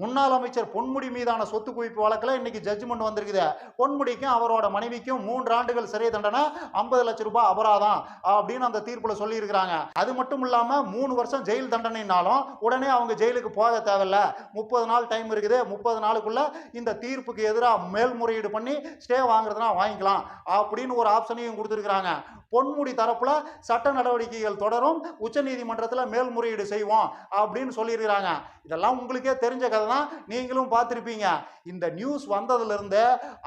முன்னாள் அமைச்சர் பொன்முடி மீதான சொத்து குவிப்பு வழக்கில் இன்னைக்கு ஜட்ஜ்மெண்ட் வந்திருக்குது. பொன்முடிக்கும் அவரோட மனைவிக்கும் 3 ஆண்டுகள் சிறை தண்டனை, 50 லட்சம் ரூபாய் அபராதம் அப்படின்னு அந்த தீர்ப்புல சொல்லி இருக்கிறாங்க. அது மட்டும் இல்லாம 3 வருஷம் ஜெயில் தண்டனைனாலும் உடனே அவங்க ஜெயிலுக்கு போக தேவையில்ல. 30 நாள் டைம் இருக்குது. 30 நாளுக்குள்ள இந்த தீர்ப்புக்கு எதிராக மேல்முறையீடு பண்ணி ஸ்டே வாங்குறதுனா வாங்கிக்கலாம் அப்படின்னு ஒரு ஆப்ஷனையும் கொடுத்துருக்காங்க. பொன்முடி தரப்புல சட்ட நடவடிக்கைகள் தொடரும், உச்சநீதிமன்றத்தில் மேல்முறையீடு செய்வோம் அப்படின்னு சொல்லியிருக்கிறாங்க. இதெல்லாம் உங்களுக்கே தெரிஞ்ச கதை தான், நீங்களும் பார்த்துருப்பீங்க. இந்த நியூஸ் வந்ததுல இருந்து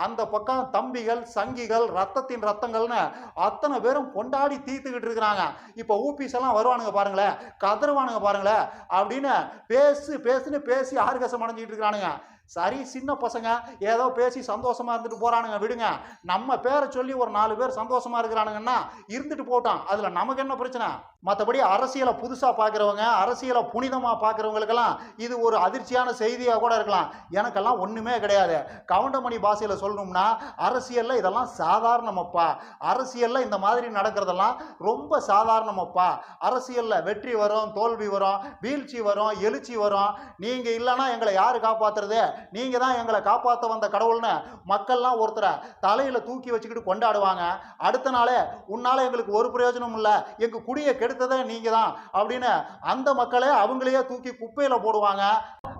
அந்த பக்கம் தம்பிகள், சங்கிகள், ரத்தத்தின் ரத்தங்கள்னு அத்தனை பேரும் கொண்டாடி தீர்த்துக்கிட்டு இருக்கிறாங்க. இப்போ ஊபிஸ் எல்லாம் வருவானுங்க பாருங்களேன், கதறுவானுங்க பாருங்களேன் அப்படின்னு பேசுன்னு பேசி ஆர்கசம் அடைஞ்சிட்டு இருக்கிறானுங்க. சரி, சின்ன பசங்க ஏதோ பேசி சந்தோஷமா இருந்துட்டு போறானுங்க, விடுங்க. நம்ம பேரை சொல்லி ஒரு 4 பேர் சந்தோஷமா இருக்கிறானுங்கன்னா இருந்துட்டு போட்டான், அதுல நமக்கு என்ன பிரச்சனை? மற்றபடி அரசியலை புதுசா பார்க்குறவங்க, அரசியலை புனிதமா பார்க்குறவங்களுக்கெல்லாம் இது ஒரு அதிர்ச்சியான செய்தியா கூட இருக்கலாம். எனக்கெல்லாம் ஒண்ணுமே கிடையாது. கவுண்டமணி பாஷையில சொல்லணும்னா அரசியல்ல இதெல்லாம் சாதாரணமப்பா. அரசியல்ல இந்த மாதிரி நடக்கிறதெல்லாம் ரொம்ப சாதாரணமப்பா. அரசியல்ல வெற்றி வரும், தோல்வி வரும், வீழ்ச்சி வரும், எழுச்சி வரும். நீங்க இல்லைன்னா எங்களை யாரு காப்பாத்துறது? நீங்க தான் எங்களை காப்பாற்ற வந்த கடவுள்னு மக்கள்லாம் ஒருத்தரை தலையில தூக்கி வச்சுக்கிட்டு கொண்டாடுவாங்க. அடுத்த நாளே உன்னால எங்களுக்கு ஒரு பிரயோஜனம் இல்லை, எங்க குடியை கெடுத்ததே நீங்க தான் அப்படின்னு அந்த மக்களே அவங்களையே தூக்கி குப்பையில போடுவாங்க.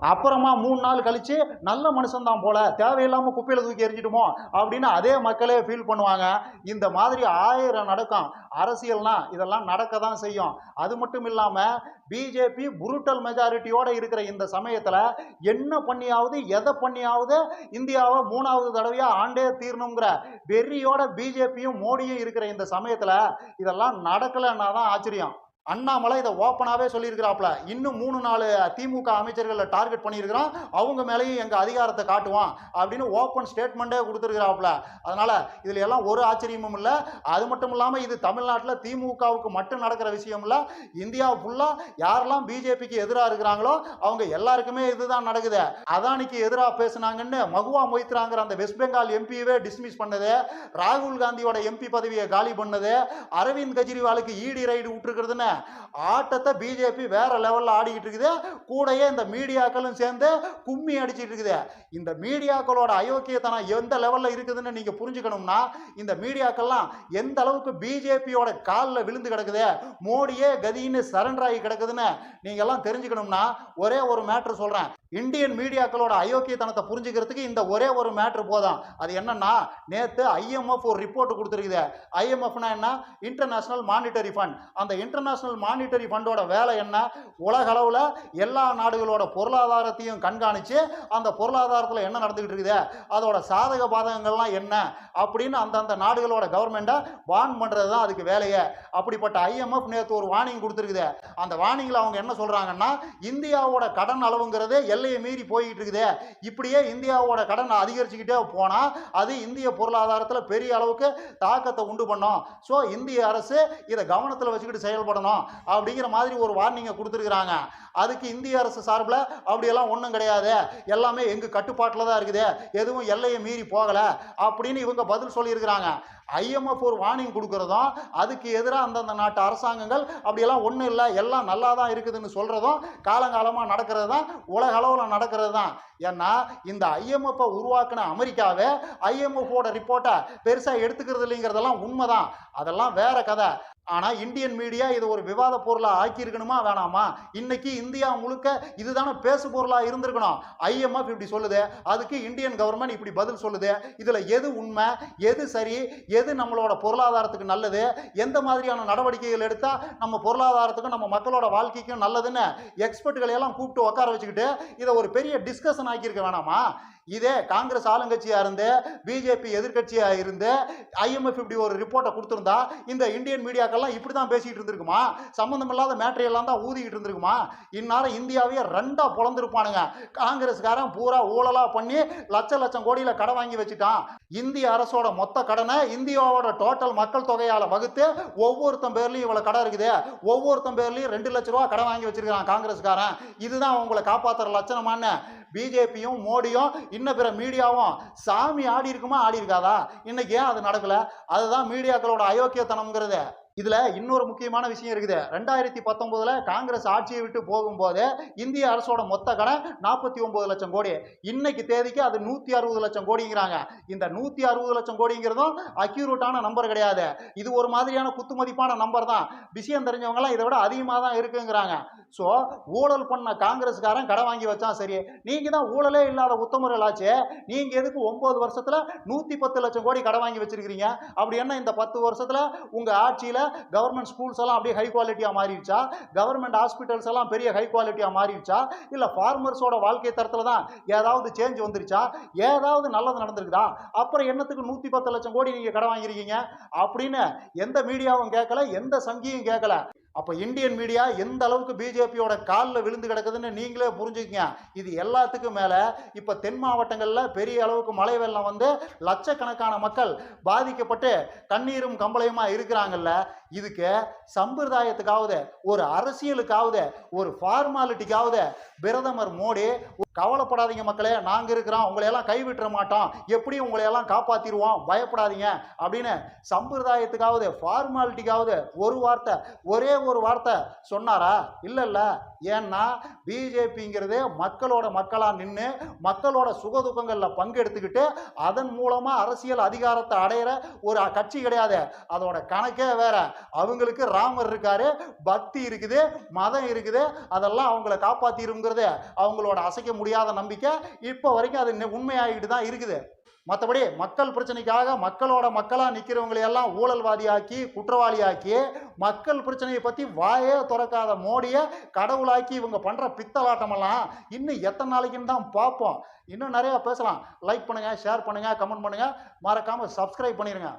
அப்புறமா 3 நாள் கழிச்சு நல்ல மனுஷன் தான் போல, தேவையில்லாம குப்பையில தூக்கி எரிஞ்சிடுமோ அப்படின்னு அதே மக்களே ஃபீல் பண்ணுவாங்க. இந்த மாதிரி 1000 நடக்கும். அரசியல்னா இதெல்லாம் நடக்க தான் செய்யும். அது மட்டும் இல்லாம பிஜேபி புரூட்டல் மெஜாரிட்டியோட இருக்கிற இந்த சமயத்துல என்ன பண்ணியாவது எதை பண்ணியாவது இந்தியாவை 3வது தடவையா ஆண்டே தீரணுங்கிற வெறியோட பிஜேபியும் மோடியும் இருக்கிற இந்த சமயத்துல இதெல்லாம் நடக்கலன்னா தான் ஆச்சரியம். அண்ணாமலை இதை ஓப்பனாகவே சொல்லியிருக்கிறாப்புல. இன்னும் 3-4 திமுக அமைச்சர்களை டார்கெட் பண்ணியிருக்கிறோம், அவங்க மேலேயும் எங்கள் அதிகாரத்தை காட்டுவோம் அப்படின்னு ஓப்பன் ஸ்டேட்மெண்ட்டே கொடுத்துருக்கிறாப்புல. அதனால் இதில் எல்லாம் ஒரு ஆச்சரியமும் இல்லை. அது மட்டும் இல்லாமல் இது தமிழ்நாட்டில் திமுகவுக்கு மட்டும் நடக்கிற விஷயம் இல்லை. இந்தியா ஃபுல்லாக யாரெல்லாம் பிஜேபிக்கு எதிராக இருக்கிறாங்களோ அவங்க எல்லாருக்குமே இதுதான் நடக்குது. அதானிக்கு எதிராக பேசுனாங்கன்னு மகுவா மொய்த்ராங்கிற அந்த வெஸ்ட் பெங்கால் எம்பியவே டிஸ்மிஸ் பண்ணது, ராகுல் காந்தியோட எம்பி பதவியை காலி பண்ணது, அரவிந்த் கெஜ்ரிவாலுக்கு ஈடி ரைடு விட்டுருக்கிறதுன்னு ஆட்டத்தை பிஜேபி வேற லெவல்ல ஆடிக்கிட்டு இருக்குது. கூடயே இந்த மீடியாக்களும் சேர்ந்து கும்மி அடிச்சிட்டு இருக்குது. இந்த மீடியாக்களோட அயோக்கியத்தனம் எந்த லெவல்ல இருக்குதுன்னு நீங்க புரிஞ்சுக்கணும்னா இந்த மீடியாக்கள்லாம் எந்த அளவுக்கு பிஜேபியோட காலில் விழுந்து கிடக்குது, மோடியே கதின்னு சரண்டர் ஆகி கிடக்குதுன்னு நீங்க எல்லாம் தெரிஞ்சுக்கணும்னா ஒரே ஒரு மேட்ரு சொல்றேன். இந்தியன் மீடியாக்களோட அயோக்கியத்தனத்தை புரிஞ்சுக்கிறதுக்கு இந்த ஒரே ஒரு மேட்ரு போதும். அது என்னன்னா, நேற்று IMF ஒரு ரிப்போர்ட் கொடுத்துருக்குது. IMFனா என்ன? International monetary fund. அந்த இன்டர்நேஷனல் மானிட்டரி ஃபண்டோட வேலை என்ன? உலக அளவில் எல்லா நாடுகளோட பொருளாதாரத்தையும் கண்காணித்து அந்த பொருளாதாரத்தில் என்ன நடந்துகிட்டு இருக்குது, அதோட சாதக பாதகங்கள்லாம் என்ன அப்படின்னு அந்தந்த நாடுகளோட கவர்மெண்ட்டை வார்ன் பண்ணுறது தான் அதுக்கு வேலையே. அப்படிப்பட்ட IMF நேற்று ஒரு வார்னிங் கொடுத்துருக்குது. அந்த வார்னிங்கில் அவங்க என்ன சொல்கிறாங்கன்னா, இந்தியாவோட கடன் அளவுங்கிறது எல்லையை மீறி போய்கிட்டு இருக்குது. இப்படியே இந்தியாவோட கடன் அதிகரிச்சுக்கிட்டே போனால் அது இந்திய பொருளாதாரத்தில் பெரிய அளவுக்கு தாக்கத்தை உண்டு பண்ணும். ஸோ இந்திய அரசு இதை கவனத்தில் வச்சுக்கிட்டு செயல்படணும் அப்படிங்கிற மாதிரி ஒரு வார்னிங்கை கொடுத்துருக்குறாங்க. அதுக்கு இந்திய அரசு சார்பில் அப்படியெல்லாம் ஒன்றும் கிடையாது, எல்லாமே எங்கள் கட்டுப்பாட்டில் தான் இருக்குது, எதுவும் எல்லையை மீறி போகலை அப்படின்னு இவங்க பதில் சொல்லியிருக்கிறாங்க. IMF ஒரு வார்னிங் கொடுக்கறதும் அதுக்கு எதிராக அந்தந்த நாட்டு அரசாங்கங்கள் அப்படியெல்லாம் ஒன்றும் இல்லை, எல்லாம் நல்லா தான் இருக்குதுன்னு சொல்கிறதும் காலங்காலமாக நடக்கிறது தான், உலக அளவில் நடக்கிறது தான். ஏன்னா இந்த IMF உருவாக்கின அமெரிக்காவே IMFோட ரிப்போர்ட்டை பெருசாக எடுத்துக்கிறது இல்லைங்கிறதெல்லாம் உண்மைதான், அதெல்லாம் வேற கதை. ஆனால் இந்தியன் மீடியா இது ஒரு விவாத பொருளாக ஆக்கியிருக்கணுமா வேணாமா? இன்னைக்கு இந்தியா முழுக்க இதுதானே பேசு பொருளாக இருந்திருக்கணும். IMF இப்படி சொல்லுது, அதுக்கு இந்தியன் கவர்மெண்ட் இப்படி பதில் சொல்லுது. இதில் எது உண்மை, எது சரி, எது நம்மளோட பொருளாதாரத்துக்கு நல்லது, எந்த மாதிரியான நடவடிக்கைகள் எடுத்தால் நம்ம பொருளாதாரத்துக்கும் நம்ம மக்களோட வாழ்க்கைக்கும் நல்லதுன்னு எக்ஸ்பர்ட்டுகளை எல்லாம் கூப்பிட்டு உட்கார வச்சுக்கிட்டு இதை ஒரு பெரிய டிஸ்கஷன் ஆக்கியிருக்க வேணாமா? இதே காங்கிரஸ் ஆளுங்கட்சியாக இருந்து பிஜேபி எதிர்கட்சியாக இருந்து IMF இப்படி ஒரு ரிப்போர்ட்டை கொடுத்துருந்தா இந்த இந்தியன் மீடியாக்கெல்லாம் இப்படி தான் பேசிக்கிட்டு இருந்திருக்குமா? சம்மந்தமில்லாத மேட்டரியெல்லாம் தான் ஊதிக்கிட்டு இருந்திருக்குமா? இந்நேரம் இந்தியாவையே 2ஆ பொழந்திருப்பானுங்க. காங்கிரஸ்காரன் பூரா ஊழலாக பண்ணி லட்சம் கோடியில் கடன் வாங்கி வச்சுட்டான். இந்திய அரசோட மொத்த கடனை இந்தியாவோட டோட்டல் மக்கள் தொகையால் வகுத்து ஒவ்வொருத்தன் பேர்லையும் இவ்வளோ கடன் இருக்குது, ஒவ்வொருத்தன் பேர்லையும் 2 லட்ச ரூபா கடன் வாங்கி வச்சிருக்கான் காங்கிரஸ்காரன். இதுதான் உங்களை காப்பாற்றுற லட்சணமான்னு பிஜேபியும் மோடியும் இன்ன பிற மீடியாவும் சாமி ஆடி இருக்குமா, ஆடி இருக்காதா? இன்னைக்கு ஏன் அது நடக்கல? அதுதான் மீடியாக்களோட அயோக்கியத்தனம்ங்கிறது. இதுல இன்னொரு முக்கியமான விஷயம் இருக்குது. 2019 காங்கிரஸ் ஆட்சியை விட்டு போகும்போது இந்திய அரசோட மொத்த கடன் 49 லட்சம் கோடி. இன்னைக்கு தேதிக்கு அது 160 லட்சம் கோடிங்கிறாங்க. இந்த 160 லட்சம் கோடிங்கிறதும் அக்யூரேட்டான நம்பர் கிடையாது. இது ஒரு மாதிரியான குத்துமதிப்பான நம்பர் தான். விஷயம் தெரிஞ்சவங்க எல்லாம் இதை விட அதிகமாக தான் இருக்குங்கிறாங்க. ஸோ ஊழல் பண்ண காங்கிரஸ்காரன் கடன் வாங்கி வச்சா சரி, நீங்க தான் ஊழலே இல்லாத உத்தமர்கள் ஆச்சு. நீங்க எதுக்கு 9 வருஷத்துல 110 லட்சம் கோடி கடன் வாங்கி வச்சிருக்கீங்க? அப்படி என்ன இந்த 10 வருஷத்துல உங்க ஆட்சியில கவர்மெண்ட் ஸ்கூல்ஸ் எல்லாம் அப்படியே ஹை குவாலிட்டியா மாறிடுச்சா? கவர்மெண்ட் ஹாஸ்பிட்டல்ஸ் எல்லாம் பெரிய ஹை குவாலிட்டியா மாறிடுச்சா? இல்ல ஃபார்மர்ஸோட வாழ்க்கை தரத்துல தான் ஏதாவது சேஞ்ச் வந்துருச்சா? ஏதாவது நல்லது நடந்திருக்குதா? அப்புறம் என்னத்துக்கு 110 லட்சம் கோடி நீங்க கடன் வாங்கியிருக்கீங்க அப்படின்னு எந்த மீடியாவும் கேட்கல, எந்த சங்கியும் கேட்கல. அப்ப இந்தியன் மீடியா எந்த அளவுக்கு பிஜேபியோட காலில் விழுந்து கிடக்குதுன்னு நீங்களே புரிஞ்சுக்கங்க. இது எல்லாத்துக்கும் மேல இப்ப தென் மாவட்டங்கள்ல பெரிய அளவுக்கு மழை வெள்ளம் வந்து லட்சக்கணக்கான மக்கள் பாதிக்கப்பட்டு கண்ணீரும் கம்பளையுமா இருக்கிறாங்கல்ல. இதுக்கு சம்பிரதாயத்துக்காவது, ஒரு அரசியலுக்காவது, ஒரு ஃபார்மாலிட்டிக்காவது பிரதமர் மோடி கவலைப்படாதீங்க மக்களே, நாங்க இருக்கிறோம், உங்களை எல்லாம் கைவிட்டுற மாட்டோம், எப்படி உங்களை எல்லாம் காப்பாத்திடுவோம், பயப்படாதீங்க அப்படின்னு சம்பிரதாயத்துக்காவது ஃபார்மாலிட்டிக்காவது ஒரு வார்த்தை, ஒரே ஒரு வார்த்தை சொன்னாரா? இல்ல. ஏன்னா பிஜேபிங்கிறது மக்களோட மக்களா நின்று மக்களோட சுகதுக்கங்கள்ல பங்கெடுத்துக்கிட்டு அதன் மூலமா அரசியல் அதிகாரத்தை அடையிற ஒரு கட்சி கிடையாது. அதோட கணக்கே வேற. அவங்களுக்கு ராமர் இருக்காரு, பக்தி இருக்குது, மதம் இருக்குது, அதெல்லாம் அவங்கள காப்பாத்திருங்கிறது அவங்களோட அசைக்க முடியாத நம்பிக்கை. இப்போ வரைக்கும் அது உண்மையாகிட்டு தான் இருக்குது. மற்றபடி மக்கள் பிரச்சனைக்காக மக்களோட மக்களா நிற்கிறவங்களை எல்லாம் ஊழல்வாதியாக்கி குற்றவாளியாக்கி மக்கள் பிரச்சனையை பற்றி வாயே திறக்காத மோடியை கடவுளாக்கி இவங்க பண்ணுற பித்தலாட்டமெல்லாம் இன்னும் எத்தனை நாளைக்குன்னு தான் பார்ப்போம். இன்னும் நிறையா பேசலாம். லைக் பண்ணுங்கள், ஷேர் பண்ணுங்கள், கமெண்ட் பண்ணுங்கள், மறக்காமல் சப்ஸ்கிரைப் பண்ணிடுங்க.